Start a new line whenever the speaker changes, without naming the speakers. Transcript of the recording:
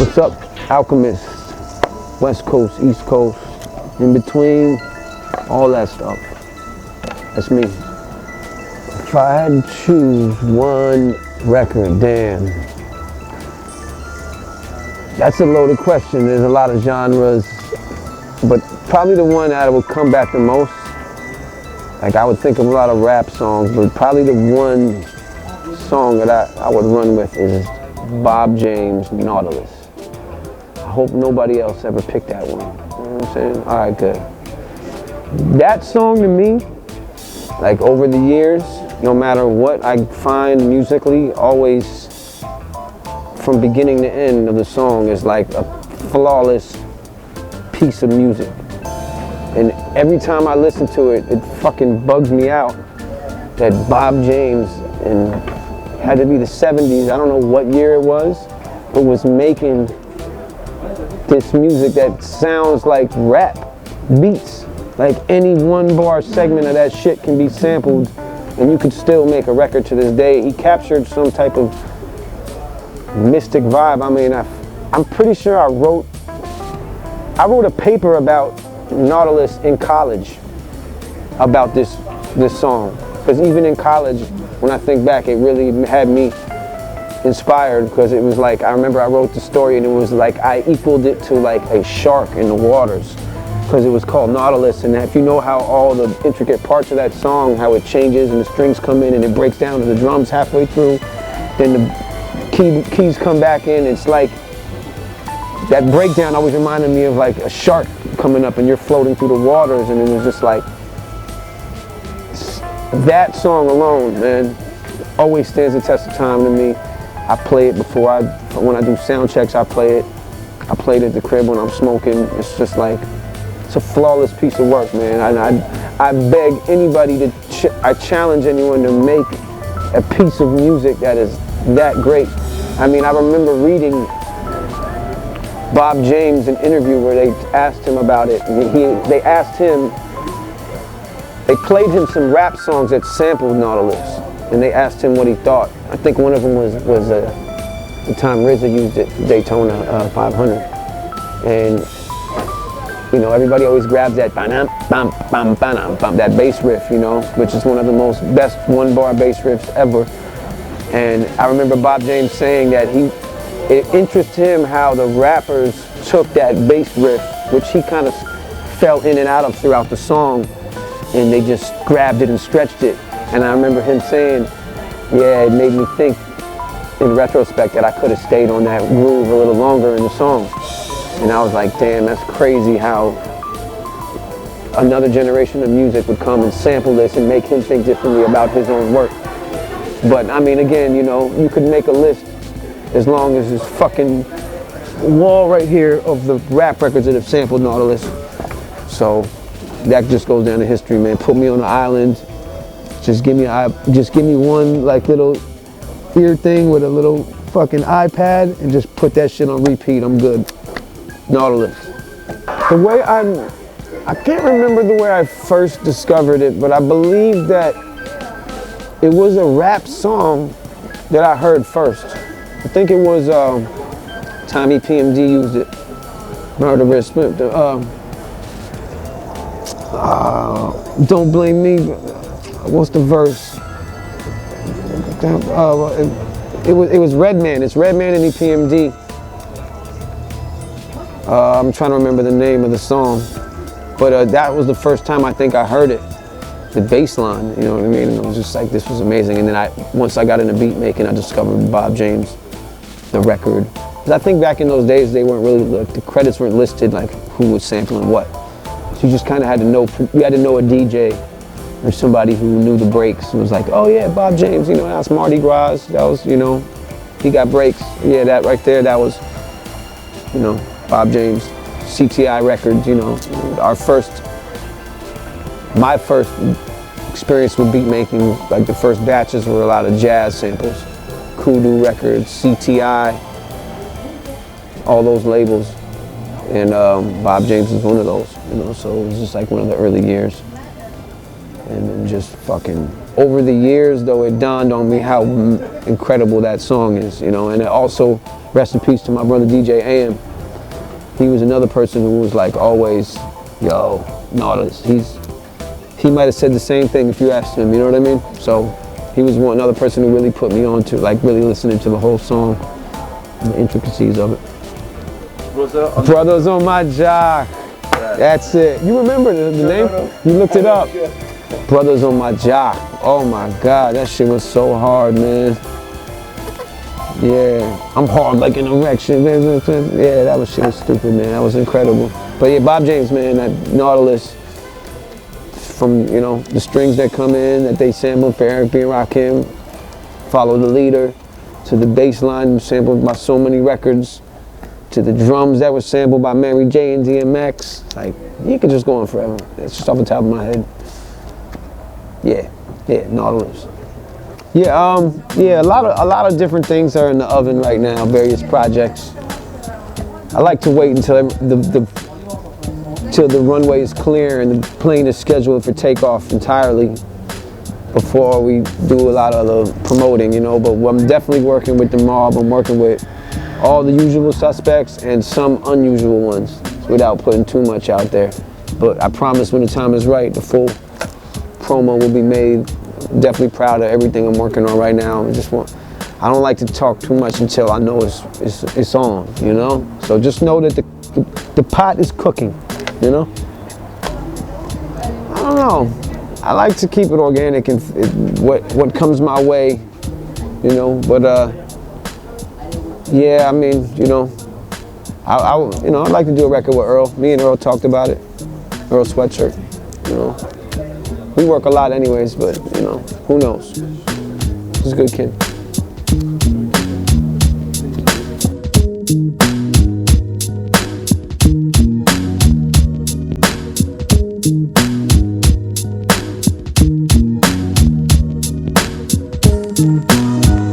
What's up, Alchemist? West Coast, East Coast, in between, all that stuff. That's me. If I had to choose one record, damn. That's a loaded question. There's a lot of genres, but probably the one that would come back the most, like I would think of a lot of rap songs, but probably the one song that I would run with is Bob James' Nautilus. I hope nobody else ever picked that one. You know what I'm saying? All right, good. That song to me, like over the years, no matter what I find musically, always from beginning to end of the song is like a flawless piece of music. And every time I listen to it, it fucking bugs me out that Bob James, and had to be the 70s, I don't know what year it was, but was making this music that sounds like rap beats. Like any one bar segment of that shit can be sampled and you could still make a record to this day. He captured some type of mystic vibe. I mean, I'm pretty sure I wrote a paper about Nautilus in college about this song. Because even in college, when I think back, it really had me inspired, because it was like, I remember I wrote the story and it was like I equaled it to like a shark in the waters, because it was called Nautilus. And if you know how all the intricate parts of that song, how it changes and the strings come in and it breaks down to the drums halfway through, then the keys come back in, it's like that breakdown always reminded me of like a shark coming up and you're floating through the waters. And it was just like, that song alone, man, always stands the test of time to me. I play it when I do sound checks, I play it. I play it at the crib when I'm smoking. It's just like, it's a flawless piece of work, man. I beg anybody I challenge anyone to make a piece of music that is that great. I mean, I remember reading Bob James, an interview where they asked him about it. They asked him, they played him some rap songs that sampled Nautilus, and they asked him what he thought. I think one of them was the time RZA used it, Daytona 500. And you know, everybody always grabs that that bass riff, you know, which is one of the best one-bar bass riffs ever. And I remember Bob James saying that it interested him how the rappers took that bass riff, which he kind of fell in and out of throughout the song, and they just grabbed it and stretched it. And I remember him saying, yeah, it made me think in retrospect that I could have stayed on that groove a little longer in the song. And I was like, damn, that's crazy how another generation of music would come and sample this and make him think differently about his own work. But I mean, again, you know, you could make a list as long as this fucking wall right here of the rap records that have sampled Nautilus. So that just goes down to history, man. Put me on an island. Just give me one like little ear thing with a little fucking iPad and just put that shit on repeat. I'm good. Nautilus. The way I can't remember the way I first discovered it, but I believe that it was a rap song that I heard first. I think it was Tommy PMD used it. Murderous. Don't blame me. What's the verse? It was Redman. It's Redman and EPMD. I'm trying to remember the name of the song, but that was the first time I think I heard it. The bass line, you know what I mean? And it was just like, this was amazing. And then once I got into beat making, I discovered Bob James, the record. Because I think back in those days, they weren't really, like, the credits weren't listed, like who was sampling what. So you just kind of had to know, you had to know a DJ or somebody who knew the breaks. It was like, oh yeah, Bob James, you know, that's Mardi Gras. That was, you know, he got breaks. Yeah, that right there, that was, you know, Bob James, CTI Records, you know, my first experience with beat making, like the first batches were a lot of jazz samples. Kudu Records, CTI, all those labels. And Bob James was one of those, you know, so it was just like one of the early years. And then just fucking, over the years though, it dawned on me how incredible that song is, you know, and it also Rest in peace to my brother DJ AM. He was another person who was like always, yo, Nautilus. He might have said the same thing if you asked him, you know what I mean? So he was another person who really put me on to like really listening to the whole song and the intricacies of it. Brothers on my jock. That's it. You remember the name? No. You looked it up. Brothers on my jock. Oh my God, that shit was so hard, man. Yeah, I'm hard like an erection. Yeah, that shit was stupid, man. That was incredible. But yeah, Bob James, man, that Nautilus, from, you know, the strings that come in, that they sampled for Eric B. and Rakim, Follow the Leader, to the bass line sampled by so many records, to the drums that were sampled by Mary J and DMX. Like, you could just go on forever. It's just off the top of my head. Yeah, Nautilus. Yeah, a lot of different things are in the oven right now, various projects. I like to wait until till the runway is clear and the plane is scheduled for takeoff entirely before we do a lot of the promoting, you know, but I'm definitely working with the mob. I'm working with all the usual suspects and some unusual ones without putting too much out there. But I promise when the time is right, the full promo will be made. I'm definitely proud of everything I'm working on right now. I don't like to talk too much until I know it's on, you know? So just know that the pot is cooking, you know? I don't know. I like to keep it organic and what comes my way, you know? But yeah, I mean, you know, I'd like to do a record with Earl. Me and Earl talked about it. Earl Sweatshirt, you know. We work a lot anyways, but, you know, who knows? He's a good kid.